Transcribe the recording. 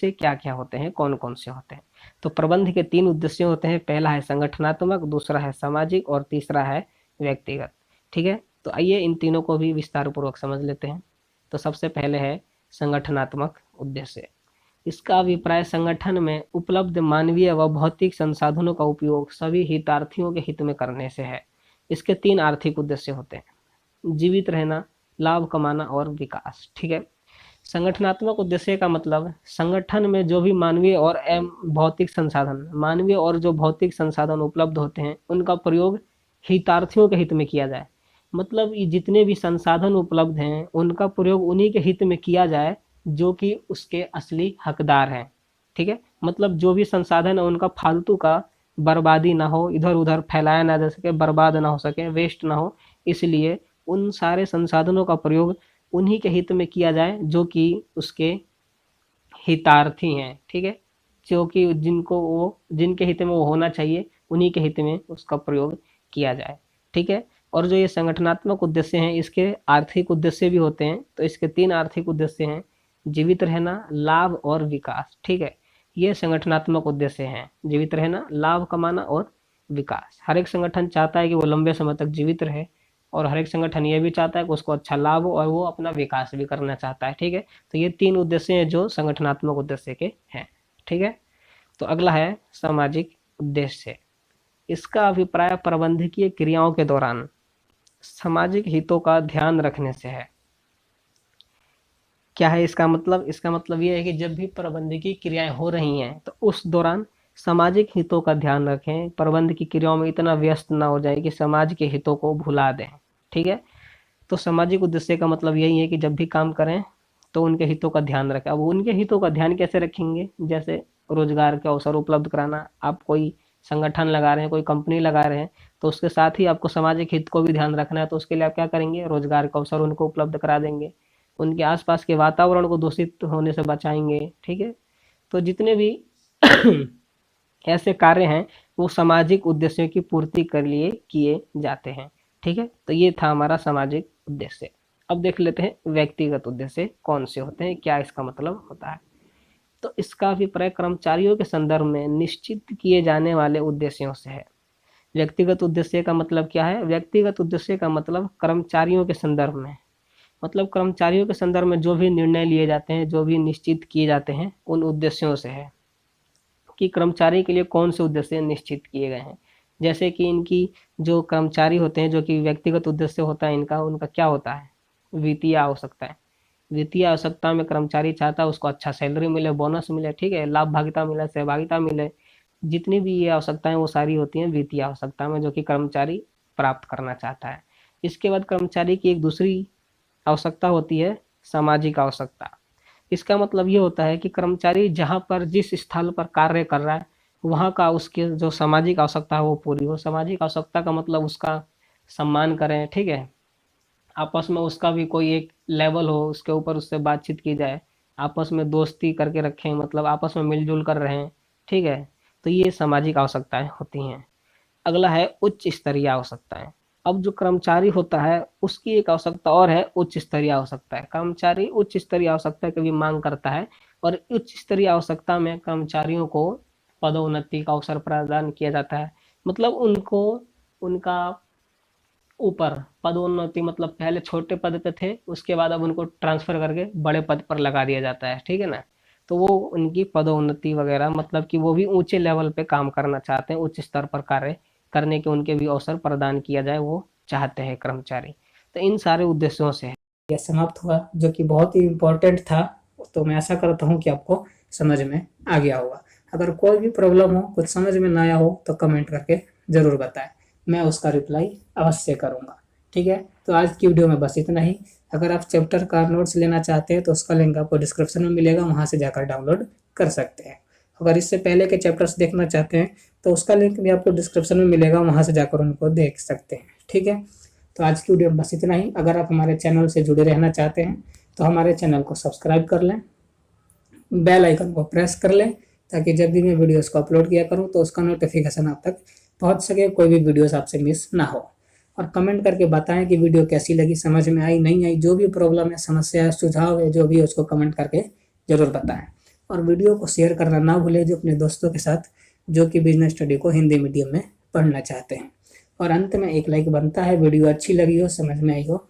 उद्देश्य क्या क्या होते हैं, कौन कौन से होते हैं। तो प्रबंध के 3 उद्देश्य होते हैं, पहला है संगठनात्मक, दूसरा है सामाजिक और तीसरा है व्यक्तिगत। ठीक है, तो आइए इन तीनों को भी विस्तार पूर्वक समझ लेते हैं। तो सबसे पहले है संगठनात्मक उद्देश्य। इसका अभिप्राय संगठन में उपलब्ध मानवीय व भौतिक संसाधनों का उपयोग सभी हितार्थियों के हित में करने से है। इसके 3 आर्थिक उद्देश्य होते हैं, जीवित रहना, लाभ कमाना और विकास। ठीक है, संगठनात्मक उद्देश्य का मतलब संगठन में जो भी मानवीय और भौतिक संसाधन, मानवीय और जो भौतिक संसाधन उपलब्ध होते हैं उनका प्रयोग हितार्थियों के हित में किया जाए। मतलब ये जितने भी संसाधन उपलब्ध हैं उनका प्रयोग उन्हीं के हित में किया जाए जो कि उसके असली हकदार हैं। ठीक है, मतलब जो भी संसाधन है उनका फालतू का बर्बादी ना हो, इधर उधर फैलाया ना जा सके, बर्बाद ना हो सके, वेस्ट ना हो, इसलिए उन सारे संसाधनों का प्रयोग उन्हीं के हित में किया जाए जो कि उसके हितार्थी हैं। ठीक है, जो कि जिनके हित में वो होना चाहिए उन्हीं के हित में उसका प्रयोग किया जाए। ठीक है, और जो ये संगठनात्मक उद्देश्य हैं इसके आर्थिक उद्देश्य भी होते हैं। तो इसके 3 आर्थिक उद्देश्य हैं, जीवित रहना, लाभ और विकास। ठीक है, ये संगठनात्मक उद्देश्य हैं, जीवित रहना, लाभ कमाना और विकास। हर एक संगठन चाहता है कि वो लंबे समय तक जीवित रहे और हर एक संगठन ये भी चाहता है कि उसको अच्छा लाभ हो और वो अपना विकास भी करना चाहता है। ठीक है, तो ये 3 उद्देश्य हैं जो संगठनात्मक उद्देश्य के हैं। ठीक है, तो अगला है सामाजिक उद्देश्य। इसका अभिप्राय प्रबंधकीय क्रियाओं के दौरान सामाजिक हितों का ध्यान रखने से है। क्या है इसका मतलब? इसका मतलब ये है कि जब भी प्रबंधकीय क्रियाएं हो रही हैं तो उस दौरान सामाजिक हितों का ध्यान रखें, प्रबंध की क्रियाओं में इतना व्यस्त ना हो जाए कि समाज के हितों को भुला दें। ठीक है, तो सामाजिक उद्देश्य का मतलब यही है कि जब भी काम करें तो उनके हितों का ध्यान रखें। अब उनके हितों का ध्यान कैसे रखेंगे? जैसे रोजगार के अवसर उपलब्ध कराना, आप कोई संगठन लगा रहे हैं, कोई कंपनी लगा रहे हैं, तो उसके साथ ही आपको सामाजिक हित को भी ध्यान रखना है। तो उसके लिए आप क्या करेंगे? रोजगार का अवसर उनको उपलब्ध करा देंगे, उनके आसपास के वातावरण को दूषित होने से बचाएंगे। ठीक है, तो जितने भी ऐसे कार्य हैं वो सामाजिक उद्देश्यों की पूर्ति के लिए किए जाते हैं। ठीक है, तो ये था हमारा सामाजिक उद्देश्य। अब देख लेते हैं व्यक्तिगत उद्देश्य कौन से होते हैं, क्या इसका मतलब होता है। तो इसका अभिप्राय कर्मचारियों के संदर्भ में निश्चित किए जाने वाले उद्देश्यों से है। व्यक्तिगत उद्देश्य का मतलब क्या है? व्यक्तिगत उद्देश्य का मतलब कर्मचारियों के संदर्भ में, मतलब कर्मचारियों के संदर्भ में जो भी निर्णय लिए जाते हैं, जो भी निश्चित किए जाते हैं, उन उद्देश्यों से है कि कर्मचारी के लिए कौन से उद्देश्य निश्चित किए गए हैं। जैसे कि इनकी जो कर्मचारी होते हैं, जो कि व्यक्तिगत उद्देश्य होता है इनका, उनका क्या होता है? वित्तीय आवश्यकता है। वित्तीय आवश्यकता में कर्मचारी चाहता है उसको अच्छा सैलरी मिले, बोनस मिले, ठीक है, लाभ भागिता मिले, सहभागिता मिले। जितनी भी ये आवश्यकताएं वो सारी होती हैं वित्तीय आवश्यकता में, जो कि कर्मचारी प्राप्त करना चाहता है। इसके बाद कर्मचारी की एक दूसरी आवश्यकता होती है सामाजिक आवश्यकता। इसका मतलब ये होता है कि कर्मचारी जहाँ पर जिस स्थल पर कार्य कर रहा है वहाँ का उसके जो सामाजिक आवश्यकता है वो पूरी हो। सामाजिक आवश्यकता का मतलब उसका सम्मान करें, ठीक है, आपस में उसका भी कोई एक लेवल हो, उसके ऊपर उससे बातचीत की जाए, आपस में दोस्ती करके रखें, मतलब आपस में मिलजुल कर रहें। ठीक है, तो ये सामाजिक आवश्यकताएं होती हैं। अगला है उच्च स्तरीय आवश्यकताएं। अब जो कर्मचारी होता है उसकी एक आवश्यकता और है उच्च स्तरीय आवश्यकता है। कर्मचारी उच्च स्तरीय आवश्यकता की भी मांग करता है और उच्च स्तरीय आवश्यकता में कर्मचारियों को पदोन्नति का अवसर प्रदान किया जाता है। मतलब उनको उनका ऊपर पदोन्नति, मतलब पहले छोटे पद पे थे, उसके बाद अब उनको ट्रांसफर करके बड़े पद पर लगा दिया जाता है। ठीक है ना, तो वो उनकी पदोन्नति वगैरह, मतलब कि वो भी ऊंचे लेवल पे काम करना चाहते हैं, उच्च स्तर पर कार्य करने के उनके भी अवसर प्रदान किया जाए, वो चाहते हैं कर्मचारी। तो इन सारे उद्देश्यों से यह समाप्त हुआ, जो कि बहुत ही इम्पोर्टेंट था। तो मैं आशा करता हूँ कि आपको समझ में आ गया होगा। अगर कोई भी प्रॉब्लम हो, कुछ समझ में ना आया हो तो कमेंट करके ज़रूर बताएं, मैं उसका रिप्लाई अवश्य करूँगा। ठीक है, तो आज की वीडियो में बस इतना ही। अगर आप चैप्टर का नोट्स लेना चाहते हैं तो उसका लिंक आपको डिस्क्रिप्शन में मिलेगा, वहाँ से जाकर डाउनलोड कर सकते हैं। अगर इससे पहले के चैप्टर्स देखना चाहते हैं तो उसका लिंक भी आपको डिस्क्रिप्शन में मिलेगा, वहाँ से जाकर उनको देख सकते हैं। ठीक है, तो आज की वीडियो में बस इतना ही। अगर आप हमारे चैनल से जुड़े रहना चाहते हैं तो हमारे चैनल को सब्सक्राइब कर लें, बेल आइकन को प्रेस कर लें, ताकि जब भी मैं वीडियोस को अपलोड किया करूं तो उसका नोटिफिकेशन आप तक पहुंच सके, कोई भी वीडियोस आपसे मिस ना हो। और कमेंट करके बताएं कि वीडियो कैसी लगी, समझ में आई नहीं आई, जो भी प्रॉब्लम है, समस्या है, सुझाव है, जो भी है उसको कमेंट करके जरूर बताएं। और वीडियो को शेयर करना ना भूलें जो अपने दोस्तों के साथ जो कि बिजनेस स्टडी को हिंदी मीडियम में पढ़ना चाहते हैं। और अंत में एक लाइक बनता है, वीडियो अच्छी लगी हो, समझ में आई हो